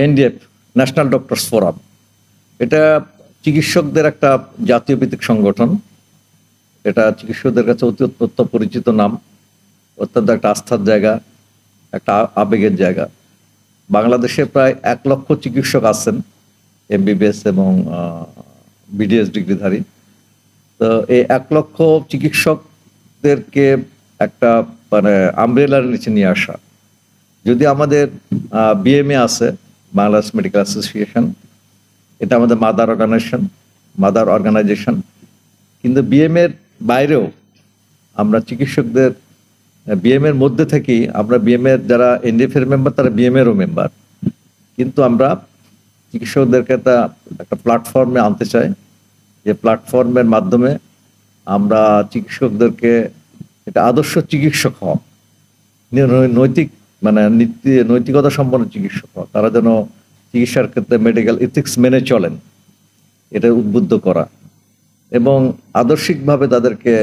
NDF, national doctors forum, এটা চিকিৎসকদের একটা জাতীয় ভিত্তিক সংগঠন। এটা চিকিৎসকদের কাছে অতি অত্যন্ত পরিচিত নাম, অত্যন্ত একটা আস্থার জায়গা, একটা আবেগের জায়গা। বাংলাদেশে প্রায় 1 লক্ষ চিকিৎসক আছেন, এমবিবিএস এবং বিডিএস ডিগ্রিধারী। তো এই 1 লক্ষ চিকিৎসকদেরকে একটা মানে আমব্রেলার নিচে নিয়ে আসা। যদি আমাদের বিএমএ আছে, বাংলাদেশ মেডিকেল অ্যাসোসিয়েশন, এটা আমাদের মাদার অর্গানাইজেশন, কিন্তু বিএমএর বাইরেও আমরা চিকিৎসকদের বিএমএর মধ্যে থেকেই আমরা বিএমএর যারা এনডিএফের মেম্বার তারা বিএমএরও মেম্বার, কিন্তু আমরা চিকিৎসকদেরকে একটা প্ল্যাটফর্মে আনতে চাই, যে প্ল্যাটফর্মের মাধ্যমে আমরা চিকিৎসকদেরকে একটা আদর্শ চিকিৎসক হওয়া, নৈতিক মানে নৈতিকতা সম্পন্ন চিকিৎসক হওয়া, তারা যেন চিকিৎসার ক্ষেত্রে মেডিকেল ইথিক্স মেনে চলেন, এটা উদ্বুদ্ধ করা এবং আদর্শিকভাবে তাদেরকে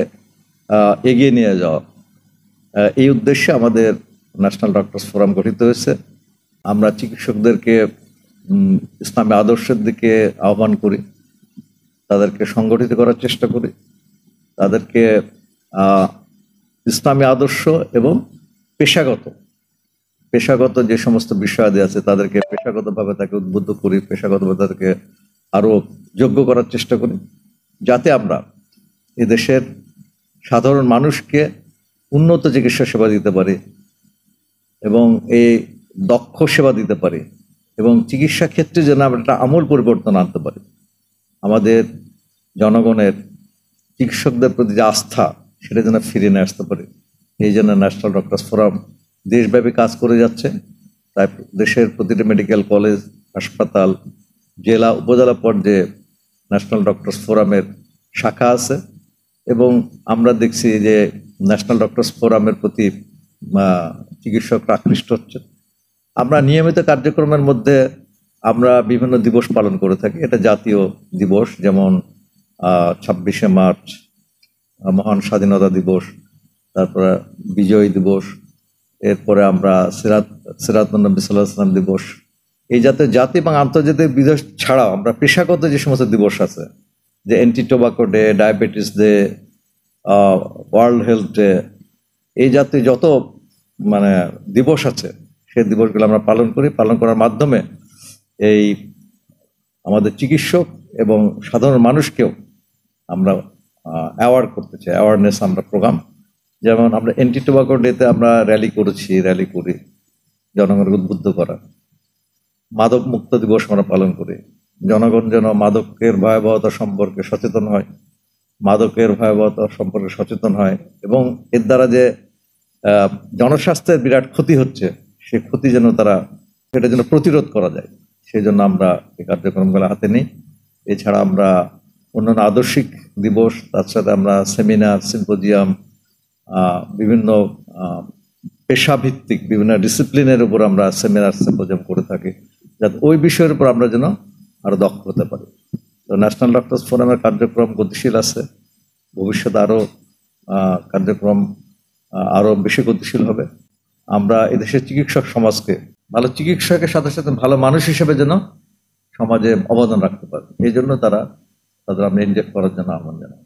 এগিয়ে নিয়ে যাওয়া। এই উদ্দেশ্যে আমাদের ন্যাশনাল ডক্টরস ফোরাম গঠিত হয়েছে। আমরা চিকিৎসকদেরকে ইসলামী আদর্শের দিকে আহ্বান করি, তাদেরকে সংগঠিত করার চেষ্টা করি, তাদেরকে ইসলামী আদর্শ এবং পেশাগত যে সমস্ত বিষয়াদি আছে তাদেরকে পেশাগতভাবে তাকে উদ্বুদ্ধ করি, পেশাগতভাবে তাদেরকে আরো যোগ্য করার চেষ্টা করি, যাতে আমরা এদেশের সাধারণ মানুষকে উন্নত চিকিৎসা সেবা দিতে পারি এবং এই দক্ষ সেবা দিতে পারি এবং চিকিৎসা ক্ষেত্রে যেন আমরা একটা আমূল পরিবর্তন আনতে পারি। আমাদের জনগণের চিকিৎসকদের প্রতি যে আস্থা সেটা যেন ফিরিয়ে নিয়ে আসতে পারি। এই জন্য ন্যাশনাল ডক্টরস ফোরাম দেশব্যাপী কাজ করে যাচ্ছে। তাই দেশের প্রতিটি মেডিকেল কলেজ, হাসপাতাল, জেলা, উপজেলা পর্যায়ে ন্যাশনাল ডক্টরস ফোরামের শাখা আছে এবং আমরা দেখছি যে ন্যাশনাল ডক্টরস ফোরামের প্রতি চিকিৎসকরা আকৃষ্ট হচ্ছে। আমরা নিয়মিত কার্যক্রমের মধ্যে আমরা বিভিন্ন দিবস পালন করে থাকি। এটা জাতীয় দিবস, যেমন 26শে মার্চ মহান স্বাধীনতা দিবস, তারপরে বিজয় দিবস, এরপরে আমরা সিরাতুন নবী সাল্লাল্লাহু আলাইহি ওয়াসাল্লাম দিবস। এই জাতীয় এবং আন্তর্জাতিক দিবস ছাড়াও আমরা পেশাগত যে সমস্ত দিবস আছে, যে anti tobacco day, diabetes day, world health day, এই জাতীয় যত মানে দিবস আছে সেই দিবসগুলো আমরা পালন করি। পালন করার মাধ্যমে এই আমাদের চিকিৎসক এবং সাধারণ মানুষকেও আমরা অ্যাওয়ার্ড করতে চাই, অ্যাওয়ারনেস আমরা প্রোগ্রাম। যেমন আমরা অ্যান্টি টোবাকো ডেতে আমরা র্যালি করি জনগণকে উদ্বুদ্ধ করা। মাদক মুক্ত দিবস আমরা পালন করি, জনগণ যেন মাদকের ভয়াবহতা সম্পর্কে সচেতন হয়, এবং এর দ্বারা যে জনস্বাস্থ্যের বিরাট ক্ষতি হচ্ছে সেই ক্ষতি যেন সেটা যেন প্রতিরোধ করা যায়, সেই জন্য আমরা এই কার্যক্রমগুলো হাতে নিই। এছাড়া আমরা অন্যান্য আদর্শিক দিবস, তার সাথে আমরা সেমিনার, সিম্পোজিয়াম, বিভিন্ন পেশাভিত্তিক বিভিন্ন ডিসিপ্লিনের উপর আমরা সেমিনার, সিম্পোজিয়াম করে থাকি, যাতে ওই বিষয়ের উপর আমরা যেন আরো দক্ষ হতে পারি। তো ন্যাশনাল ডক্টরস ফোরামের কার্যক্রম গতিশীল আছে, ভবিষ্যতে আরো কার্যক্রম আরো বেশি গতিশীল হবে। আমরা এদেশের চিকিৎসক সমাজকে ভালো চিকিৎসকের সাথে সাথে ভালো মানুষ হিসেবে যেন সমাজে অবদান রাখতে পারে, এই জন্য তাদের আমরা ইনজেক্ট করার জন্য আহ্বান জানাই।